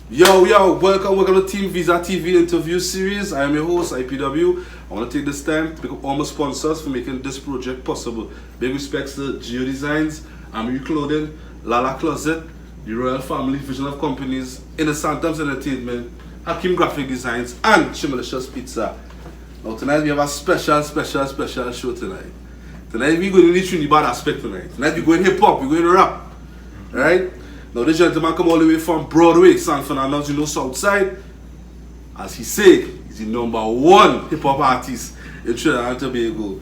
Yo, welcome to TeamViza Tv Interview Series. I am your host, Ep10. I want to take this time to pick up all my sponsors for making this project possible. Big respects to Geo Designs, Amiri Clothing, Lala Closet, the Royal Family Vision of Companies, Innocent Times Entertainment, Hakim Graphic Designs, and Chimalicious Pizza. Now tonight we have a special show tonight. Tonight we're going to the Trinidad aspect tonight. Tonight we're going hip-hop, we're going rap. Alright? Now this gentleman come all the way from Broadway, San Fernando, you know, Southside. As he said, he's the #1 hip-hop artist in Trinidad and Tobago.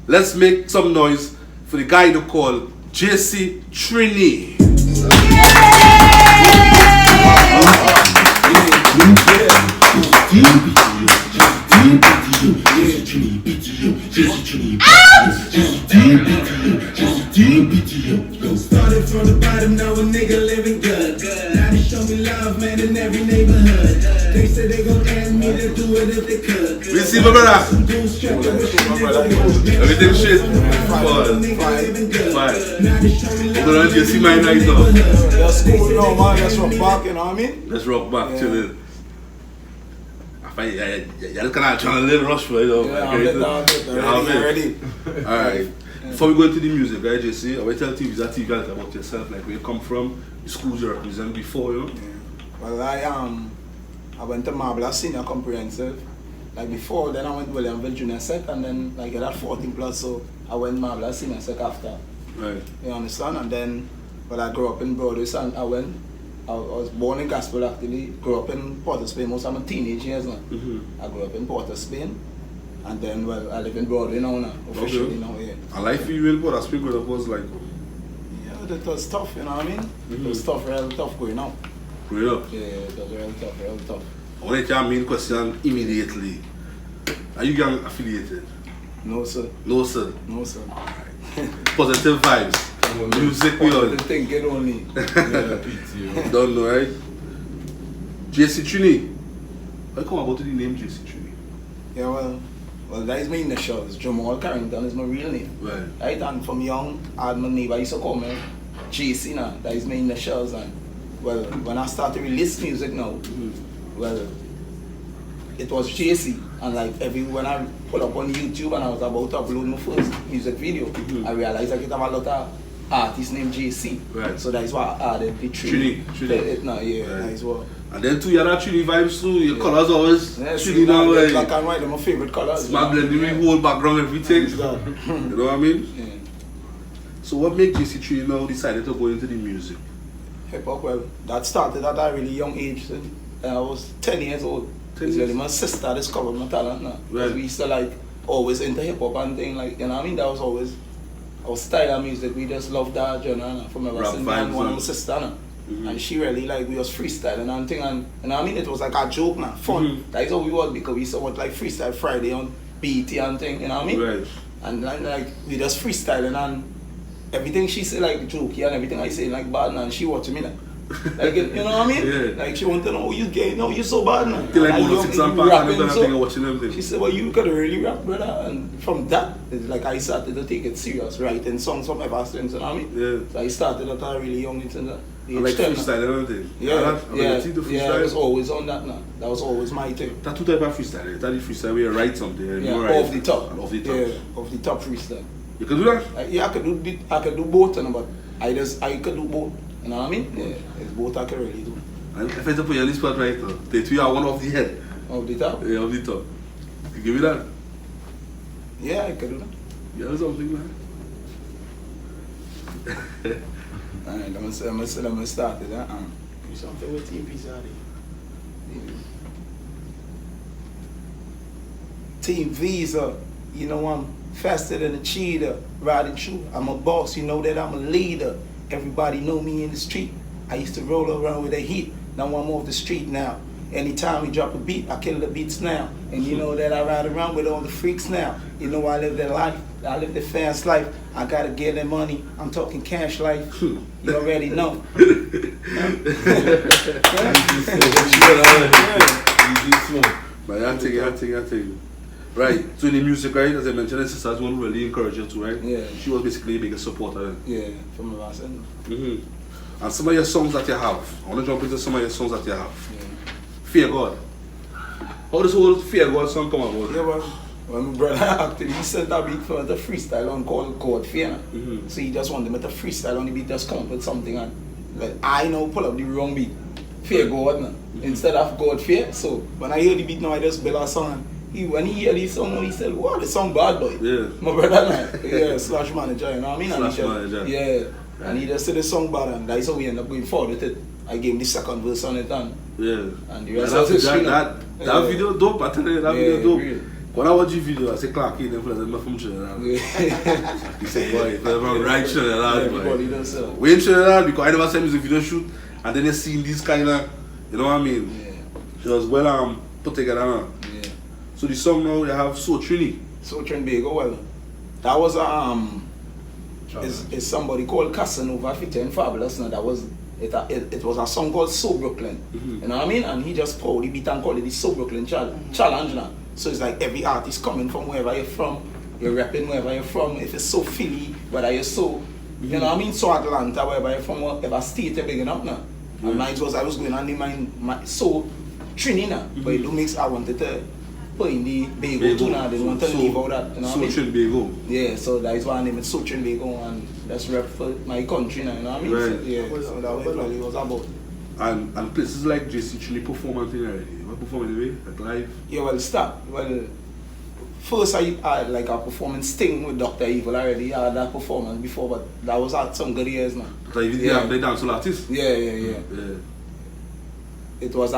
Let's make some noise for the guy they call JcTrini. Started from the bottom, now a nigga living good. Now they show me love, man, in every neighborhood. They said they gon' ask me to do it if they could. We see my brother. Everything shit. Fine. We're gonna just see my night now. That's cool, yo, man. Let's rock back, you know what I mean? Let's rock back, chillin'. You're just kind of trying to little rush for it, though. Yeah, ready. Alright. Before we go into the music, right, JC, I will tell TeamViza Tv about yourself, like where you come from, the schools you represent before, you know? Yeah. Well, I went to Marbella Senior Comprehensive. Like before, then I went to Williamville Junior Sec, and then like I had 14 plus, so I went to Marbella Senior Sec after. Right. You understand? And then, well, I grew up in Broadway, and I was born in Gospel actually, grew up in Port of Spain, most of my teenage years now. I grew up in Port of Spain, and then, well, I live in Broadway now, officially now, yeah. And life for you in Port of Spain growing up was like? Yeah, it was tough, you know what I mean? It was tough, real tough growing up. Growing up? Yeah, it was real tough. I want to ask you a main question immediately. Are you gang affiliated? No, sir. No, sir. No, sir. Positive vibes. Music we on. Thinking only. Yeah, don't know, right? JcTrini. How come about the name JcTrini? Yeah, well, that is my initials. Jamal Carrington is my real name. Right. And from young, I had my neighbor used to call me JC now. That is my initials. And well, when I started to release music now, well, it was JC. And like when I put up on YouTube and I was about to upload my first music video, I realized I could have a lot of artists named JC. Right. So that is why I added the Trini. Right. That is what. And then too, you had that Trini vibes too. Your colors always Trini now. Black and white are my favorite colors. Smart blending with whole background, everything. You know what I mean? Yeah. So what made JcTrini now decided to go into the music? Hip hop, well, that started at a really young age. So, I was 10 years old. 10 years? My sister discovered my talent now. Right. We used to like always into hip hop and thing, like, you know what I mean? That was always our style of music. We just loved that genre from ever since one of my sister now. And she really like we was freestyling and thing, and you know what I mean, it was like a joke now, fun. That is how we was, because we used to watch like Freestyle Friday on BET and thing, you know what I mean? Right. And like we just freestyling, and everything she say like jokey and everything I say like bad, and she watching me like. Like, you know what I mean? Yeah. Like she want to know, oh, you gay, no, you so bad now. Feel like And one you- six and you pack rapping, and so everything watching them. she said, well, you could really rap, brother. And from that, it's like I started to take it serious, writing songs from ever since, you know what I mean? Yeah. So I started at a really young age. I like freestyle and everything. Yeah, I was always on that now. That was always my thing. That two type of freestyle. That is freestyle where you write something and Yeah, you write off the top. and off the top. Yeah, off the top freestyle. You can do that? Yeah, I could do both, you know, but I could do both. You know what I mean? Yeah, it's both I can really do. And if I put you on this spot right now, the two are one off the head. Off the top? Yeah, off the top. You give me that? Yeah, I could do that. Yeah, something, man. Alright, let me start it. Do something with TeamViza. TeamViza, you know I'm faster than a cheetah, riding true. I'm a boss, you know that I'm a leader. Everybody know me in the street. I used to roll around with a heat. Now I'm off the street now. Anytime we drop a beat, I kill the beats now. And you know that I ride around with all the freaks now. You know I live that life. I live the fast life. I gotta get that money. I'm talking cash life. You already know. But I think. Right, so in the music, right, as I mentioned, his sister's one who really encouraged you to, right? Yeah. She was basically a bigger supporter then. Yeah, from the last end. And some of your songs that you have, I want to jump into some of your songs that you have. Fear God. How does whole Fear God song come about? Yeah, well, when my brother actually he sent a beat for the freestyle on called God Fear. So he just wanted me to freestyle on the beat, just come up with something, and like I now pull up the wrong beat. Fear God now. Instead of God Fear. So when I hear the beat now, I just build a song, and when he hear this song now, he said, wow, the song bad boy. Yeah. My brother now, yeah, slash manager, you know what I mean? And Slash manager. Yeah. And he just said the song bad, and that's how we end up going forward with it. I gave him the second verse on it, and the rest of the screen. That video dope, I tell you, that video dope. Really. When I watch the video, I say Clark in from Trinidad. He said, boy, if I'm right Trinidad, everybody does so. we in Trinidad because I never said music video shoot, and then you see these kind of, you know what I mean? Yeah. It was well put together. Yeah. So the song now you have JcTrini. JcTrini, well, that was is somebody called Casanova featuring Fabulous. Now that was it was a song called So Brooklyn. You know what I mean? And he just pulled the beat and called it the So Brooklyn Challenge now. So it's like every artist coming from wherever you're from, you're rapping wherever you're from. If it's so Philly, whether you're so, you know what I mean, so Atlanta, wherever you're from, whatever state you're bigging up now. And mine was, I was going on in my so Trini now, but it do makes I wanted to put in the Bago too now. I didn't want to leave out that, you know what I mean? Bago. Yeah, so that is why I named it JcTrini Bago, and that's rap for my country now, you know what I mean? Right. So, yeah, so that was what it was about. And places like JcTrini perform and thing already. What perform anyway? Like live? Yeah, well, start. Well, first I had like a performance Sting with Dr. Evil already. I had that performance before, but that was at some good years now. Dr. Evil, yeah, they dancehall artist? Yeah. It was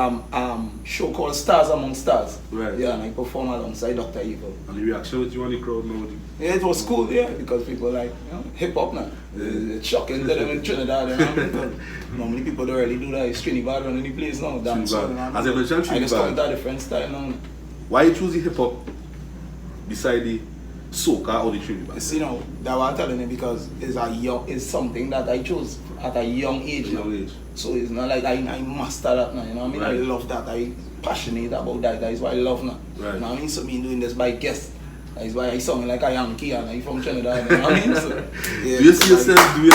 show called Stars Among Stars. Right. Yeah, and I performed alongside Dr. Evil. And the reaction with you and the crowd now? Yeah, it was cool, yeah, because people like, you know, hip hop now. It's shocking to them in Trinidad, you know, because normally people don't really do that. It's Trinidad running the place now, dancehall, you know. As I mentioned, I just come with Trinidad. a different style now. Why you choose the hip hop beside the soca or the Trinidad? It's, you know, that what I'm telling you, because it's something that I chose at a young age now. So it's not like I master that now, you know what I mean? Right. I love that, I passionate about that, that is what I love now. Right. You know what I mean? So me doing this by guess. That is why I sound like a Yankee and I'm from Trinidad, you know what I mean? So, yeah, do you see yourself doing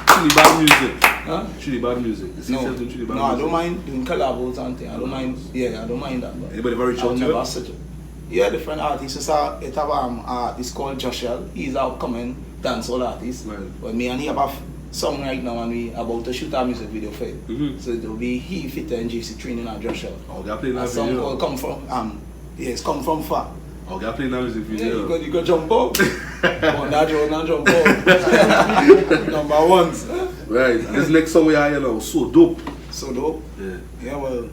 Trinidad music? Huh? Trinidad music? You see yourself doing Trinidad No, I music? don't mind doing collabos and things. I don't mind, yeah, I don't mind that. But Anybody ever reach out to never you? such a, yeah, different artists. It have it's called Joshua. He's an upcoming dancehall artist. Right. But me and he have a song right now, and we about to shoot a music video for it. So it will be he, Fitter, and JcTrini and Joshua. Oh, they're playing that A song video. called Come From it's Come From Far. Oh, they're playing that music Yeah, video. you got jump up. But not jump up. Number ones. Right. And this next song we are, you know, so dope. So dope. Yeah. Yeah, well,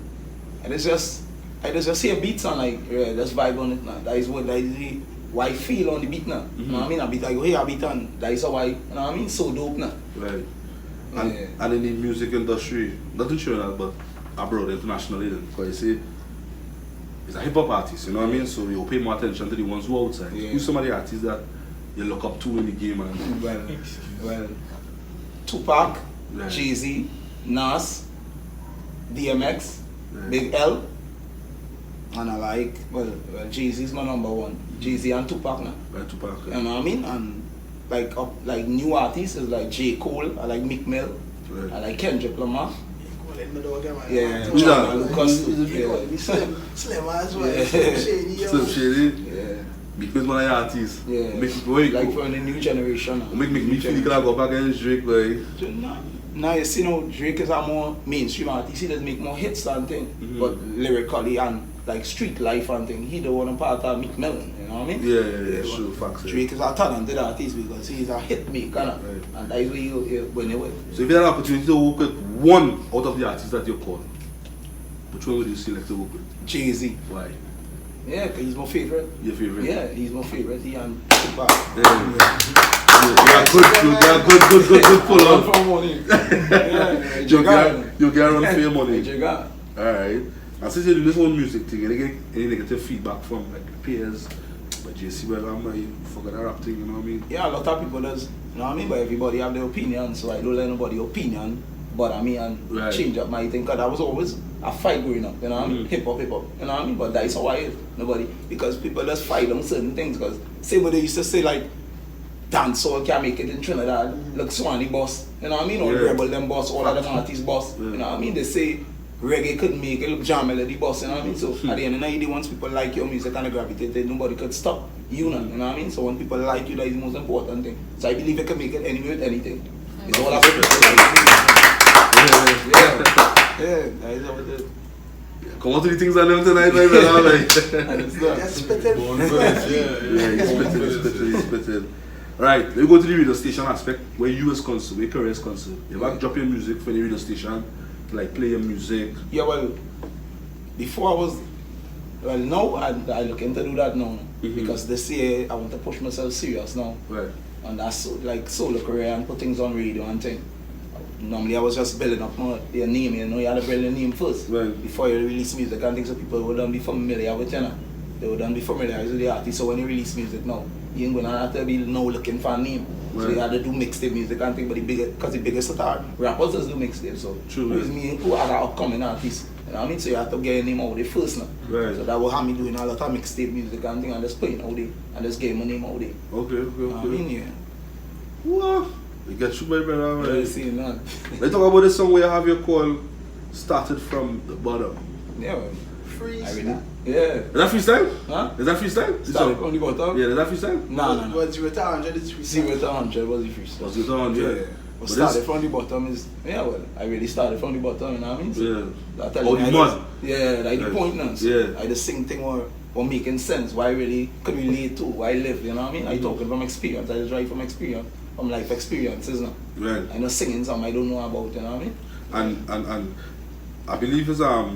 I just hear beats and like, yeah, just vibe on it now. That is what I feel on the beat now. You know what I mean? A beat, I go, hey, a beat, and that is how you know what I mean? So dope now. Right. Yeah. And in the music industry, not in Trinidad, but abroad, internationally, then, because you see, it's a hip hop artist, you know what I mean? So you pay more attention to the ones who are outside. Yeah. Who's some of the artists that you look up to in the game? And Well, Tupac, Right. Jay-Z, Nas, DMX, Right. Big L, and I like, well, Jay-Z is my number one. Jay-Z and Tupac now. Right, Tupac. You know what I mean? And like new artists is like J. Cole, I like Meek Mill, Right. I like Kendrick Lamar. Yeah, Who's that? Lucas, yeah. Slim as well. Yeah. Shady, yo. Slim Shady. Yeah. Because one of the artists. Yeah. Make it very Like cool. for the new generation now. Make me feel like I go back against Drake, like. Now you see now Drake is a more mainstream artist. He does make more hits and thing, but lyrically and like street life and thing, he don't want to part of Meek Mill. You know what I mean? Yeah, but sure, facts. Drake is a talented artist because he's a hit maker, Right. and that is where you when you win. So if you had an opportunity to work with one out of the artists that you call, which one would you select to work with? Jay-Z. Why? Yeah, 'cause he's my favorite. Your favorite? Yeah, he's my favorite. He and Tupac. Yeah, good pull Run up. for money. Yeah, You get around for your money. Jigga. Alright. And since you're doing this whole music thing, you get any negative feedback from like peers, like JC, well, you forgot that rap thing, you know what I mean? Yeah, a lot of people does, you know what I mean? But everybody have their opinion, so I don't let nobody opinion bother me and Right. change up my thing. Cause that was always a fight growing up, you know what I mean? Hip hop, you know what I mean? But that's how I is. Nobody, because people just fight on certain things. Because same way they used to say like, dancehall can make it in Trinidad. Look, Swanee boss, you know what I mean? Or Rebel them boss, all of them artists boss, you know what I mean? They say reggae couldn't make it, look, Jam Melody boss, you know what I mean? So at the end of the day, once people like your music and they gravitate, nobody could stop you know what I mean? So when people like you, that is the most important thing. So I believe you can make it anywhere with anything. It's all about yeah, that is how it is. Come on to the things I learned tonight, my brother. Like. Just spit it. He's spitting. Right, let me go to the radio station aspect where you is concerned, where your career is concerned. You ever drop your music for the radio station, like play your music? Yeah, well, before I was, well, now I looking to do that now because this year I want to push myself serious now. Right. And that's like solo career and put things on radio and thing. Normally I was just building up your name, you know, you had to build your name first before you release music and things, so people wouldn't be familiar with you know. They wouldn't be familiar with the artist, so when you release music now, you ain't gonna have to be now looking for a name. So you had to do mixtape music and thing, but because the biggest star rappers just do mixtape, so it's me who are the upcoming artists. You know what I mean? So you have to get your name out there first now. Right. So that will have me doing a lot of mixtape music and thing and just playing out there and just getting my name out there. Okay. You know what I mean? Yeah. What? You get you, my brother. Right? Yeah, see that. Let's talk about this song where you have your call started from the bottom. Yeah, well. Freestyle. Yeah. Is that freestyle? Huh? Is that freestyle? Started from the bottom? Yeah, is that freestyle? No. What's your 100 is freestyle? 0 to 100 was the freestyle. Was it 100? Yeah. But started from the bottom is, yeah, well, I really started from the bottom, you know what I mean? So Yeah. I tell Oh, you, the mud. Yeah, like the point now. So Yeah. I just sing thing or making sense, why I really could relate to, why I live, you know what I mean? I talking from experience, I just write from experience, from life experiences now. Right. I know singing something I don't know about, you know what I mean? And I believe it's the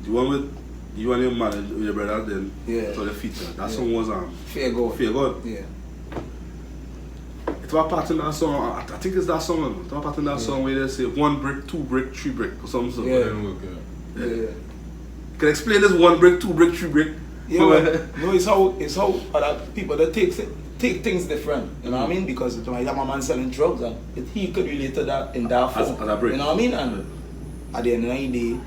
one with you and your man, your brother then to the feature. That song was Fear God. Fear God. Yeah. It's about part in that song. I think it's that song. It's about part in that song where they say 1 brick, 2 brick, 3 brick or something. Yeah. You can explain this 1 brick, 2 brick, 3 brick. Yeah, well, no, it's how other people that take things different, you know what I mean? Because my man selling drugs and he could relate to that in that form. As a brick. You know what I mean? And at the end of the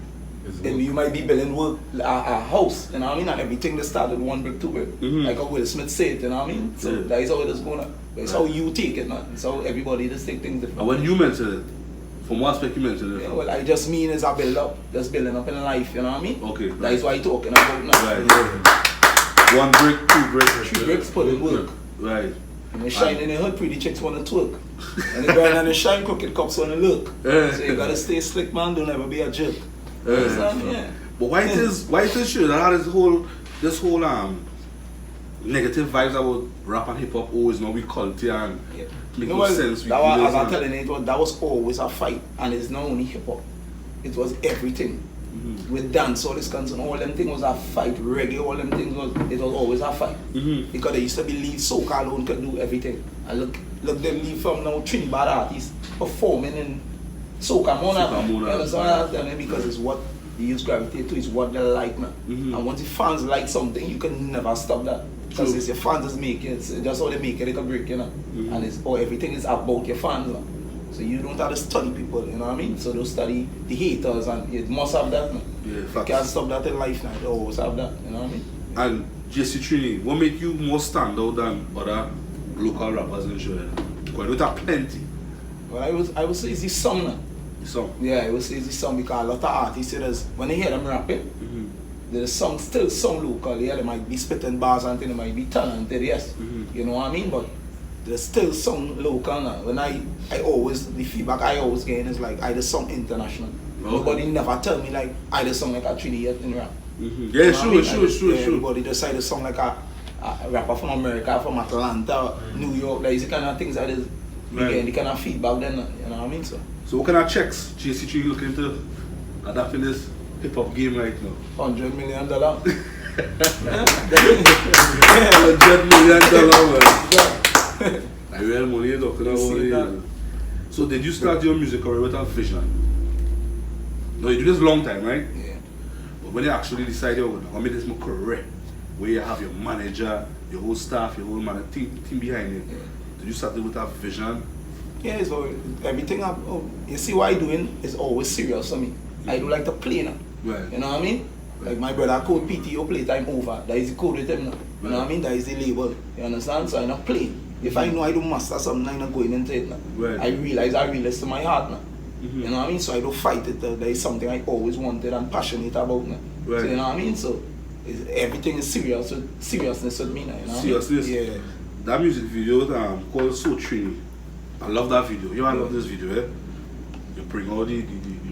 day, you might be building work a house, you know what I mean? And everything that started 1 brick, 2 brick. Like how Will Smith said, you know what I mean? So that is how it is going on. It's how you take it, man. It's how everybody just take things different. And when you mentioned it, from what aspect you mentioned it? Yeah, well, I just mean is a build up, just building up in life, you know what I mean? Okay. That is what I'm talking about now. Right. 1 brick, 2 brick, 3 bricks put in work. Right. And they shine in the hood, pretty chicks want to twerk. And the girl and the shine crooked cops want to look. So you gotta stay slick, man, don't ever be a jerk. Yeah. But why it is sure that this whole negative vibes about rap and hip hop always now we culture and make no sense. As I'm telling you, that was always a fight, and it's not only hip hop. It was everything. With dance, all this concern, all them things was a fight. Reggae, all them things was always a fight. Because they used to believe soca alone could do everything. And look them leave from now Trinidad artists performing in soca monarch. You understand? Because it's what the youth gravitate to, is what they like, man. And once the fans like something, you can never stop that. Because it's your fans just make it, it's just how they make it, they can break, you know. And it's everything is about your fans, man. So you don't have to study people, you know what I mean? So don't study the haters, and you must have that, man. Yeah, you can't stop that in life now, you always have that, you know what I mean? And JcTrini, what make you more stand out than other local rappers in Trinidad? Because you have plenty. Well, I would say it's the song now. The song? Yeah, I would say it's the song because a lot of artists, when they hear them rapping, the song still sound local. Yeah, they might be spitting bars and they might be talented, yes. You know what I mean? But they still sound local now. When the feedback I always get is like, I just sound international. Nobody never tell me like, I just sound like a Trini yet in rap. Yeah, sure. Everybody just say they sound like a rapper from America, from Atlanta, New York. Like, it's the kind of things that is, getting the kind of feedback then, you know what I mean? So what kind of checks JcTrini looking to adapting this hip hop game right now? $100 million. $100 million, man. I real money you're talking about. So did you start your music career with a vision? No, you do this long time, right? Yeah. But when you actually decide you're gonna make this more career, where you have your manager, your whole staff, your whole team behind you, did you start it with a vision? Yeah, so everything you see what I'm doing is always serious for me. I do like to play now. Right. You know what I mean? Like my brother code PTO playtime over. That is the code with him now. You know what I mean? That is the label. You understand? So I'm not playing. If I know I don't master something, I'm not going into it now. Right. I realize to my heart now. Mm-hmm. You know what I mean? So I don't fight it. There is something I always wanted and passionate about now. Right. So you know what I mean? So everything is seriousness with me now. You know what I mean? Seriousness. Yeah. That music video called JcTrini. I love that video. I love this video, eh? You bring all the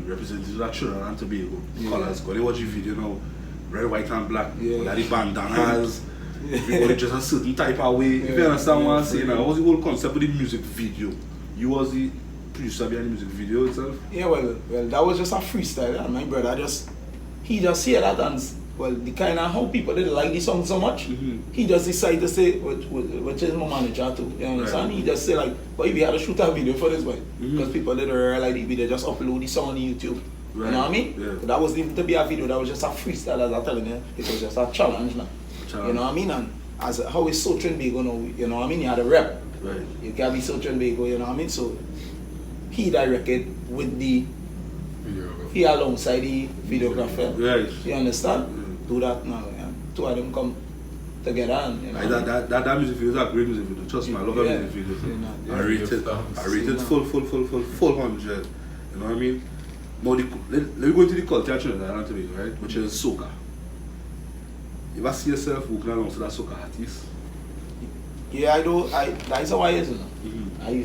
representatives of Trinidad and Tobago colors. Go they watch the video now. Red, white and black. Yeah. Like the bandanas. Everybody just a certain type of way. If you understand what I'm saying now, what was the whole concept of the music video? You was the producer behind the music video itself? Yeah, well, that was just a freestyle. And my brother he just hear that and the kind of how people didn't like the song so much, he just decided to say, which is my manager too. You understand? Right. He just say like, but if we had to shoot a video for this way, because people didn't realize the video, just upload the song on YouTube. Right. You know what I mean? Yeah. But that wasn't even to be a video, that was just a freestyle, as I'm telling you. It was just a challenge now. You know what I mean? And as how is JcTrini gonna, you know what I mean? You had a rep. Right. You can't be JcTrini, you know what I mean? So he directed with the he alongside the videographer. Right. You understand? Do that now. Yeah. Two of them come together and you know. That music video is a great music video. Trust me, I love that music video. I rate it full 100. You know what I mean? Now let me go into the culture of Trinidad, right? Which is soca. You ever see yourself working alongside that soca artist? Yeah, I do. That's how I is. You know?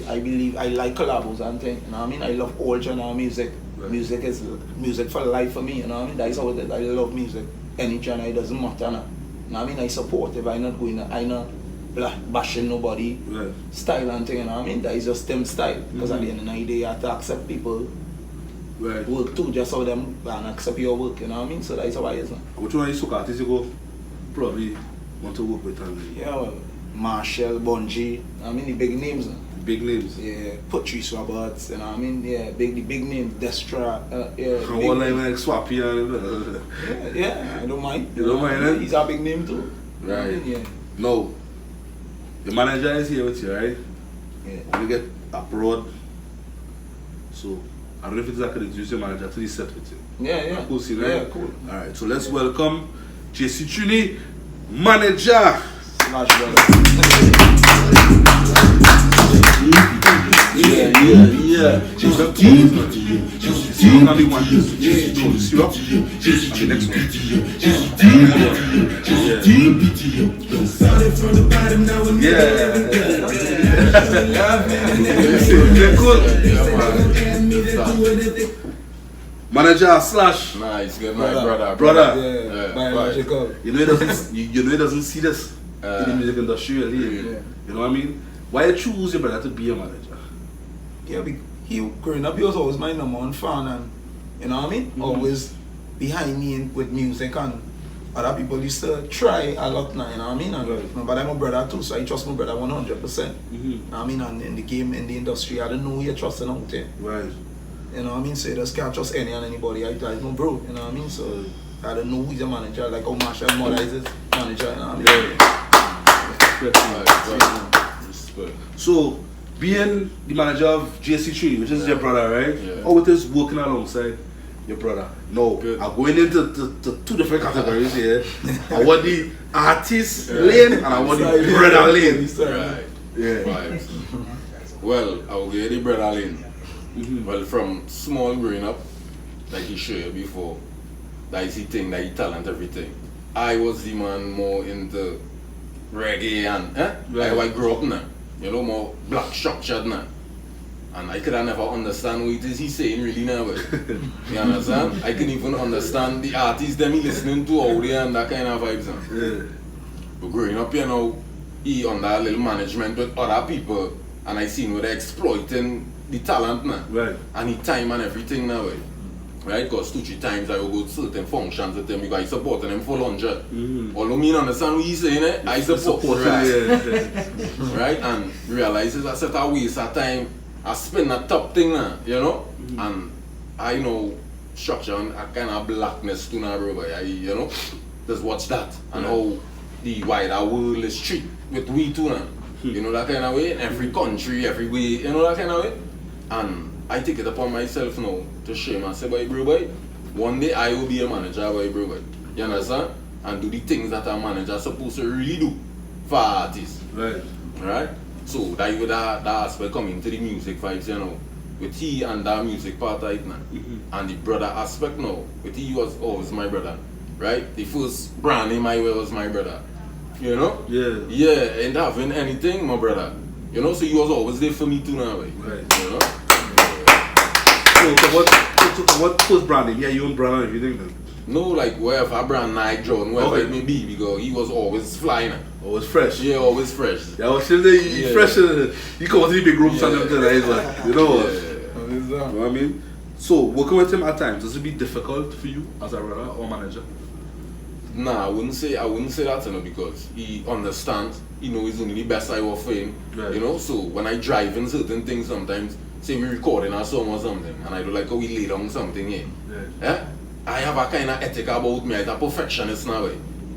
I believe I like collabos and things. You know what I mean? I love all genre of music. Right. Music is music for life for me. You know what I mean? That's how it is. I love music. Any genre, it doesn't matter now. You know what I mean? I support if I'm not going. I not bashing nobody. Right. Style and thing. You know what I mean? That is just them style. Because at the end of the day, you have to accept people. Right. Work too, just how them and accept your work. You know what I mean? So that's how I is now. Which one of these soca artists you go probably want to work with? Yeah, well, Marshall, Bungie, I mean the big names. Big names? Yeah, Patrice Roberts, you know what I mean? Yeah, the big names, Destra, yeah. From one line like Swappy and... yeah, I don't mind. You don't mind, eh? He's a big name too. Right. I mean, yeah. No, the manager is here with you, right? Yeah. When you get abroad, so I don't know if it's like to introduce your manager to the set with you. Yeah. Cool scene, right? Yeah, cool. Alright, so let's welcome JcTrini, manager. Smash, brother. Yeah. Only one. JcTrini. The next one. Started from the bottom, now we're living good. Manager slash. Nice, good night, brother. Yeah. You know he doesn't see this in the music industry, really. Yeah. You know what I mean? Why you choose your brother to be a manager? Yeah, he growing up, he was always my number one fan, and you know what I mean? Always behind me with music, and other people used to try a lot now, you know what I mean? And, but I'm a brother too, so I trust my brother 100%. You know what I mean? And in the game, in the industry, I don't know who you're trusting out there. Right. You know what I mean? So you just can't trust any and anybody. I no bro, you know what I mean? So I don't know who's a manager, like how Marshall Mother is his manager, you know what I mean? Respect. So, being the manager of JcTrini, which is your brother, right? Yeah. How it is working alongside your brother? No, I'm going into two different categories here. I want the artist lane and I want the brother lane. Right. Yeah. Vibes. Well, I will get the brother lane. Well, from small growing up, like he showed you before, that is the thing, that he talent, everything. I was the man more into reggae and, like I grew up now. You know, more black structured now. And I could never understand what it is he's saying really now. You understand? I couldn't even understand the artists them he listening to out there and that kind of vibes. Yeah. But growing up, you know, he under a little management with other people, and I seen where they're exploiting the talent now. Right. And the time and everything now. Right? Because 2-3 times I will go to certain functions with them, you guys supporting them for 100. Although me understand what he's saying, I support right? And realize it's a set of waste of time. I spend a top thing now, you know? And I know structure and a kind of blackness too now, bro. You know? Just watch that. And how the wider world is treated with we too now. You know that kind of way? In every country, every way, you know that kind of way? And I take it upon myself now to shame and say, boy, bro, boy, one day I will be a manager, boy, bro, boy. You understand? And do the things that a manager is supposed to really do for artists. Right. Right? So that with that aspect coming to the music vibes, you know. With he and that music part right now. And the brother aspect now. With he was always my brother. Right? The first brand in my way was my brother. You know? Yeah. Yeah, ain't having anything, my brother. You know, so he was always there for me too now. Right? You know? So what first branding? Yeah, your own brand and everything then? No, like wherever brand Nike John, wherever it may be, because he was always flying. Always fresh. Yeah, always fresh. Yeah, I was still there, he fresh. You come to the big rooms and everything like that. You know what? You know what I mean? So, working with him at times, does it be difficult for you as a brother or manager? Nah, I wouldn't say that, you know, because he understands, he knows he's only the best I was for him. Right. You know, so when I drive in certain things sometimes, say we recording a song or something, and I do like how we lay down something here. Yeah? I have a kind of ethic about me, I'm a perfectionist now.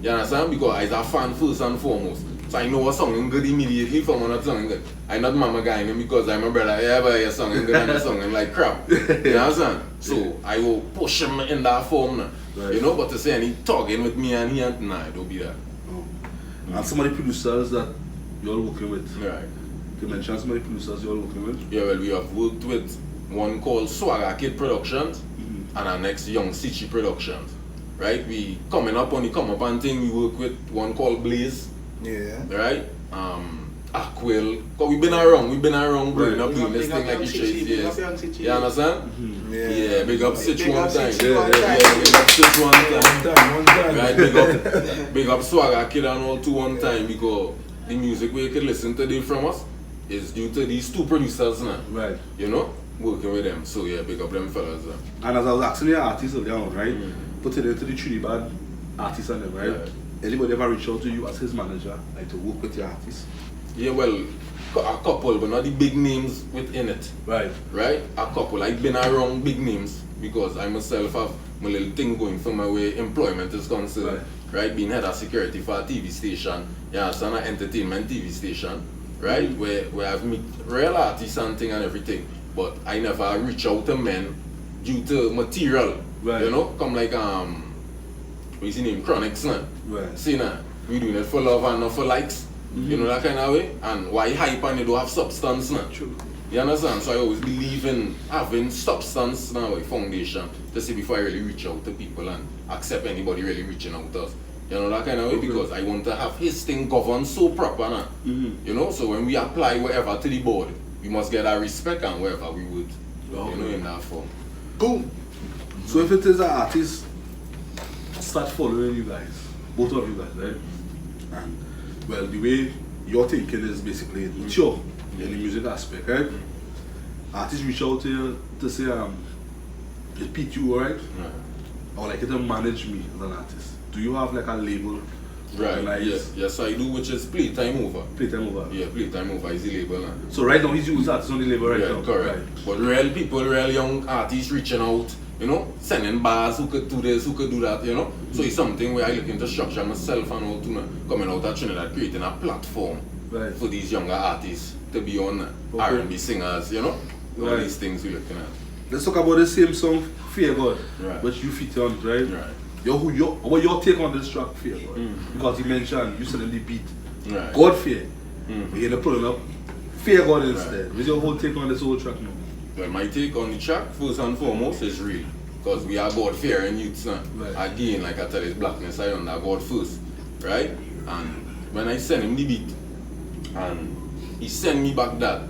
You understand? Because I'm a fan first and foremost. So I know a song is good immediately from another song is good. I'm not mama guy because I'm a brother. I ever hear a song is good and a song is like crap. You understand? So I will push him in that form now. Right. You know, but to say any talking with me and he and nah, don't be that. No. And some of the producers that you're working with. Right. You mentioned some of the producers you're working with. Yeah, well, we have worked with one called Swagger Kid Productions and our next Young Sichi Productions. Right? We coming up on the come up and thing, we work with one called Blaze. Yeah. Right? Aquil. Cause we've been around growing up doing this thing like you say. You understand? Yeah, big up Sich one time. Yeah, big up Sich one time. Right, big up Swagger Kid and all too one time because the music we could listen to from us is due to these two producers now. Right. You know? Working with them. So yeah, big up them fellas. And as I was asking your artists earlier on, right? Put it into the Trinidad artists and them, right? Yeah. Anybody ever reach out to you as his manager, like to work with your artists? Yeah, well, a couple, but not the big names within it. Right. Right? A couple. I've been around big names because I myself have my little thing going for my way employment is concerned. Right? Being head of security for a TV station. Yeah, it's an entertainment TV station. Right? Where I've met real artists and thing and everything. But I never reach out to men due to material. Right. You know? Come like what's his name? Chronics now. Right. See now, we doing it for love and not for likes. You know that kind of way? And why hype and you don't have substance now? True. You understand? So I always believe in having substance now, a foundation, to see before I really reach out to people and accept anybody really reaching out to us. You know that kind of way? Because I want to have his thing governed so proper now. You know, so when we apply whatever to the board, we must get our respect and wherever we would. You know, in that form. Boom. So if it is an artist, start following you guys, both of you guys, right? And well, the way you're thinking is basically mature in the music aspect, right? Artists reach out to you to say, is Pete you alright? Or like you to manage me as an artist. Do you have like a label? Right, yes I do, which is Playtime Over. Playtime Over. Yeah, Playtime Over is the label now. So right now he's using artists on the label right now. Correct. Right. But real people, real young artists reaching out, you know, sending bars who could do this, who could do that, you know. So it's something where I look into structure myself and all to coming out of Trinidad, creating a platform for these younger artists to be on R&B singers, you know. All these things we're looking at. Let's talk about the same song, Fear God, right, which you feature on, right? Right. What your take on this track, Fear God? Because you mentioned you said in the beat, right, God fear. You're gonna put it up, Fear God instead. What's your whole take on this whole track now? Well, my take on the track, first and foremost, is real. Because we are God fearing youths now. Right. Again, like I tell you, blackness, I under God first. Right? And when I sent him the beat, and he sent me back that,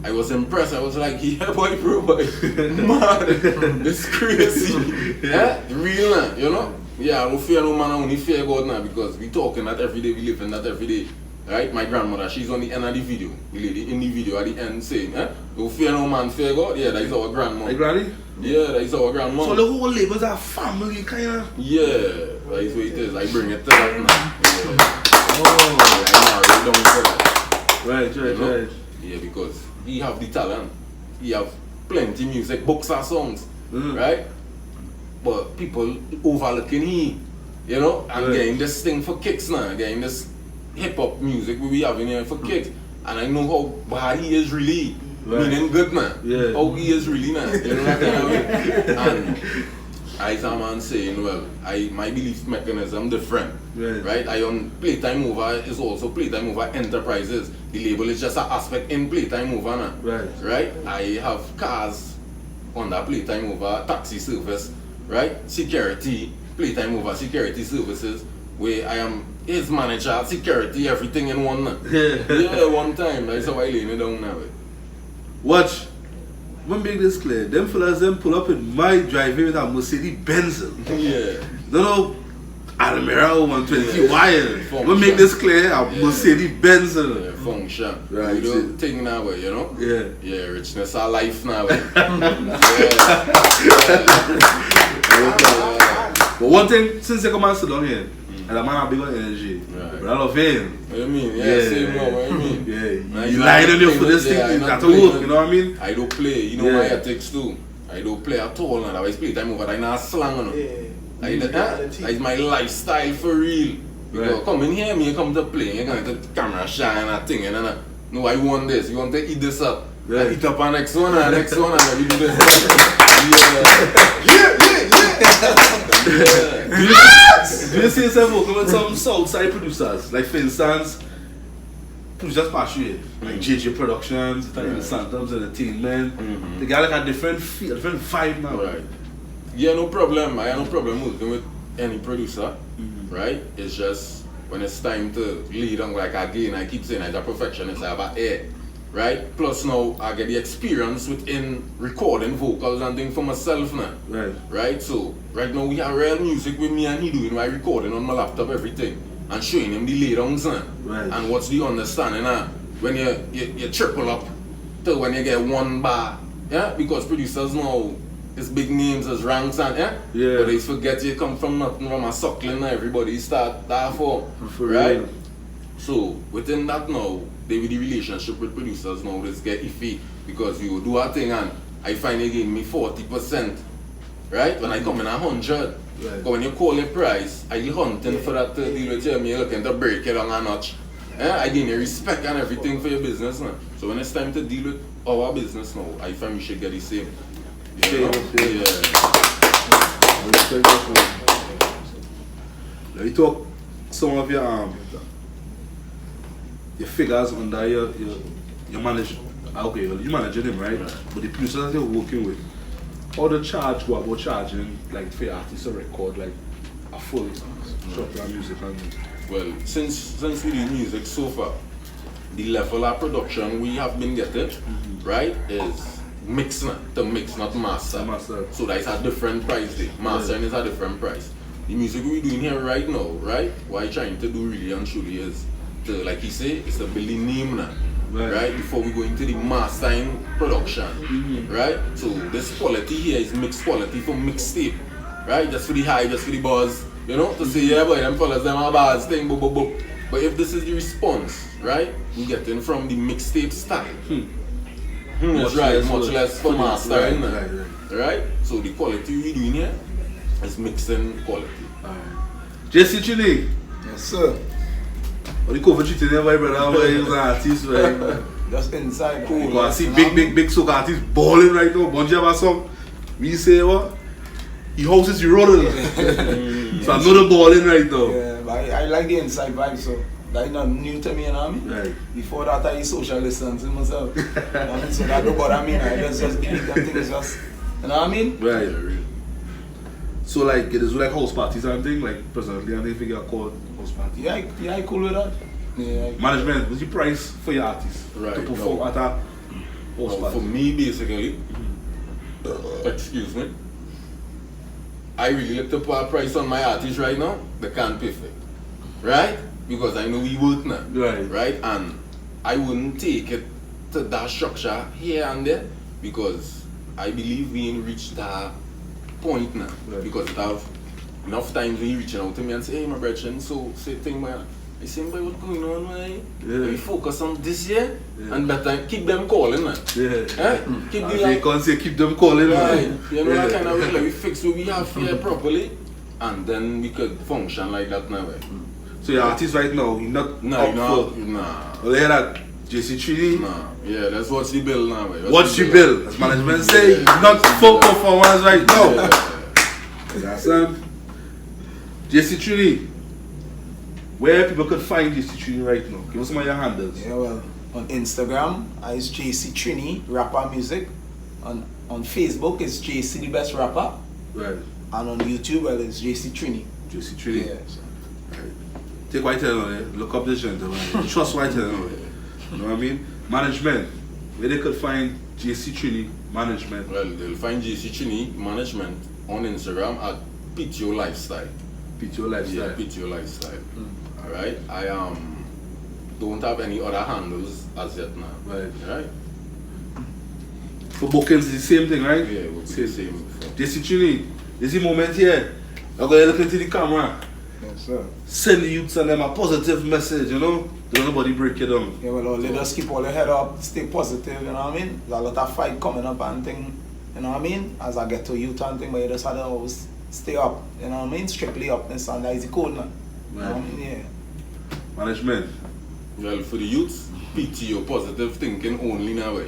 I was impressed. I was like, yeah, boy, bro, boy. Man, it's crazy. Yeah? Real now, you know? Yeah, I don't fear no man, I only fear God now because we talking that every day, we live in that every day. Right? My grandmother, she's on the end of the video. The lady in the video at the end saying, don't fear no man, fear God. Yeah, that is our grandma. My granny? Yeah, that is our grandma. So the whole labels are family kind of? Yeah, that is what it is. I bring it to that now. Yeah. I married down to that. Right, you know? Yeah, because he have the talent. He have plenty music, books and songs. Right? But people overlooking him. You know? And getting this thing for kicks now. Getting this hip-hop music we have in here for kicks. And I know how bad he is really. Meaning good man. Yeah. How he is really now. You know that kind of way? And I am man saying, well, my belief mechanism different. Right? I on Playtime Over is also Playtime Over Enterprises. The label is just an aspect in Playtime Over now. Right? I have cars on that Playtime Over taxi service, right? Security, Playtime Over security services, where I am his manager, security, everything in one. Yeah, one time. That's how I lay it down now. Watch. When make this clear, them fellas them pull up in my driveway with a Mercedes Benz. Yeah. No, Almera 120 wire. Function. When make this clear, a Mercedes Benz. Yeah, function. Right. We don't think now, you know? Yeah. Yeah, richness our life now. But one thing, since they come and sit down here, and the man have bigger energy, Right. but I love him. What you mean? Yeah, same one, what you mean? Yeah, Nice. you lying on your for this Yeah, thing, I that's not to work, playing. you know what I mean? I don't play, you know Yeah. my ethics too. I don't play at all, and I always play time over, I not slang on it. It's my lifestyle for real. You Right. come in here, me come to play, you're going to camera shine and thing, and then no, I want this, you want to eat this up. Right. I eat up our next one, and next one, and then we do this. Do you see yourself working with some Southside producers? Like for instance, producers pass you here, like JJ Productions, Santom's Entertainment. They got like a different feel, different vibe now. Right. Yeah, no problem. I have no problem working with any producer. Right? It's just when it's time to lead on, like again, I keep saying I'm a perfectionist, I have an ear. Right? Plus now I get the experience within recording vocals and things for myself now. Right. Right? So right now we have real music with me and he doing my recording on my laptop, everything. And showing him the laydowns now. Right. And what's the understanding now? When you triple up to when you get one bar. Yeah? Because producers now it's big names as ranks and Yeah. but they forget you come from nothing from a suckling now. Everybody start that for right? real. So within that now, they with the relationship with producers now this get iffy because you do a thing and I find you give me 40%. Right? When I come in 100. Right. But when you call a price, I you hunting for that to deal with you, me looking to break it on a notch. I give you respect and everything for your business now. So when it's time to deal with our business now, I find we should get the same. You know? Yeah. Let me talk some of your figures under your manager. Okay, well, you managing them, right? But the producers that you're working with, how the charge go about charging like for artists to record like a full short run music and Well, since we do music so far, the level of production we have been getting, right, is mix to mix, not master. Master. So that's a different price there. Mastering is a different price. The music we're doing here right now, right, what I'm trying to do really and truly is to, like you say, it's to build the name now. Right, before we go into the mastering production, right? So this quality here is mixed quality for mixtape, right? Just for the high, just for the buzz, you know, to say yeah, boy, them fellas them are bars thing, boop, boop, boop. But if this is the response, right, we getting from the mixtape style, that's right, much less for mastering, right? So the quality we doing here is mixing quality. JcTrini, Yes, sir. what you cover cheating there, my brother? Where he was an artist, right? Just inside. Cool. You can see big soca artists balling right now. Bungie have a song. We say what? He houses you rolling. So I know the balling right now. Yeah, but I like the inside vibe, so that's not new to me, you know what I mean? Right. Before that, I social distance myself. You know what I mean? So that don't bother me. I just keep them things just, you know what I mean? Right. So like it is like house parties and thing, like personally and they figure called house party. Yeah, I cool with that. Yeah. Management, what's the price for your artist Right, to perform no. at a house Now, party? for me, basically, excuse me, I really look to put a price on my artists right now. They can't pay for it, right? Because I know we work now, Right. And I wouldn't take it to that structure here and there because I believe we ain't reached that point now. Right. Because it have enough times when you reaching out to me and say, hey, my brethren, so say thing, man. I say, boy, what's going on, man? Yeah. We focus on this year and better keep them calling, man. Yeah. Keep As the they like, can't say keep them calling. right. Man. You know, that kind of way, like we fix what we have here properly and then we could function like that now. So your artist right now, you're not up for. Nah. Well, hear that? JcTrini. Nah. Yeah, let's watch the bill now. What's your bill? As management say, not for performance right now. You understand? JcTrini, where people could find JcTrini right now? Give us some of your handles. Yeah, well, on Instagram, it's JcTrini Rapper Music. On Facebook, it's JC the Best Rapper. Right. And on YouTube, well, it's JcTrini. JcTrini. Yeah, so. Right. Take what I tell you, look up this gentleman. Trust what I tell you. You know what I mean? Management. Where they could find JcTrini Management. Well, they'll find JcTrini Management on Instagram at PTO Lifestyle. PTO Lifestyle. Yeah, PTO Lifestyle. Alright? I don't have any other handles as yet now. Right. Right? For bookings, it's the same thing, right? Yeah, it will be the same. JcTrini, this is the moment here. I'm going to look into the camera. Yes, sir. Send the youths and them a positive message, you know? Don't nobody break it down. Yeah, well, let us keep all the head up, stay positive, you know what I mean? There's a lot of fight coming up and thing, you know what I mean? As I get to youth and thing, but you just have to always stay up, you know what I mean? Strictly up and stand, that is the code now. You know what I mean? Yeah. Management. Well, for the youths, PTO positive thinking only now,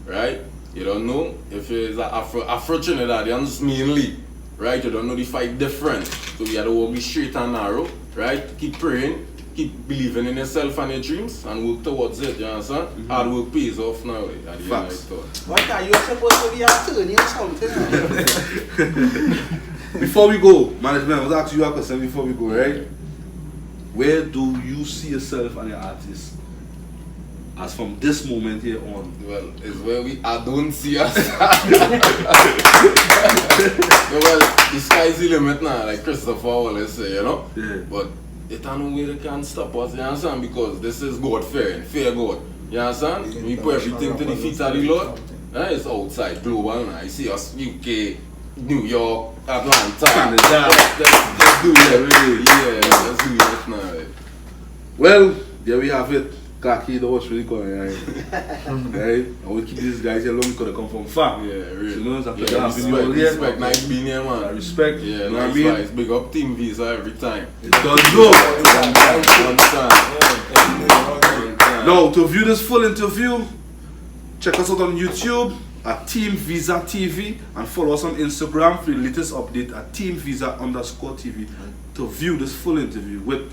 right? You don't know if it's Afro Trinidadians mainly, right? You don't know the fight different. So we have to walk straight and narrow, right? Keep praying, keep believing in yourself and your dreams, and work towards it, you understand? Hard work pays off now, at the end of the thought. What are you supposed to be attorney or something? Before we go, management, I was asking you a question before we go, right? Where do you see yourself and your artist as from this moment here on? Well, it's where I don't see us. Well, the sky's the limit now, like Christopher Wallace say, you know? Yeah. But it ain't no way they can stop us, you understand? Because this is God fearing, fear God. You understand? We put everything to the feet of the Lord. It's outside, global now. You see us, UK, New York, Atlanta. Canada. Let's do it, really. Yeah, let's do it now. Well, there we have it. Clarky, the watch really going, right? Right? And we keep these guys here long because they come from far. Yeah, really. You know, it's after Yeah, respect, nice being here, man. I respect. Yeah, You know nice what I mean? vibes. Big up TeamViza every time. It does go. One time. Now, to view this full interview, check us out on YouTube at TeamViza TV and follow us on Instagram for the latest update at TeamViza_TV to view this full interview with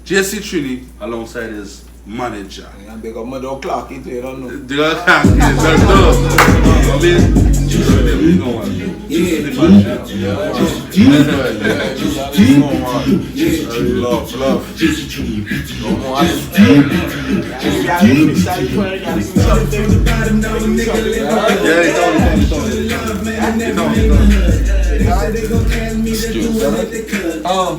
JcTrini alongside his manager. And big up my dog Clarky too, you don't know. Do you understand? I mean, you know what? Love. Yeah, it's all.